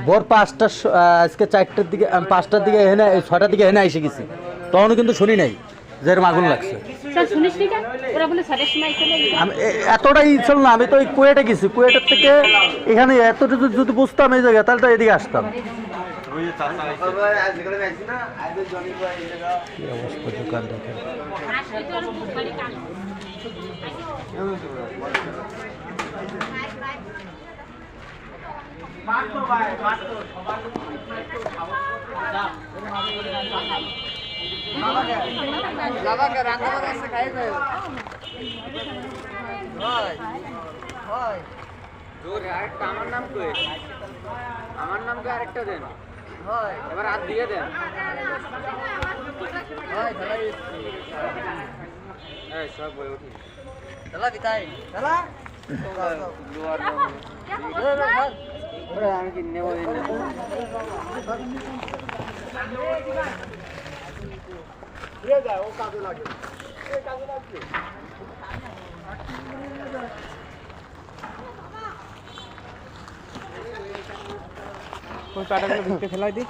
ভোর 5টা, আজকে 4টার দিকে, 5টার দিকে এখানে, 6টার দিকে এখানে এসে গেছি, তখনও কিন্তু শুনি নাই যে এরকম আগুন লাগছে। আমি এতটাই ছিল না, আমি তো ওই কুয়েটে গেছি, কুয়েটের থেকে এখানে এতটুকু যদি বুঝতাম এই জায়গায়, তাহলে তো এদিকে আসতাম। কি অবস্থা দোকান দেখেন। আমার নাম কই, আমার নাম কে আরেকটা দেন, এবার হাত দিয়ে দেন। সব বই উঠি আমি কি নেব ওই পাটাগুলো ভিতরে ফেলাই দিই।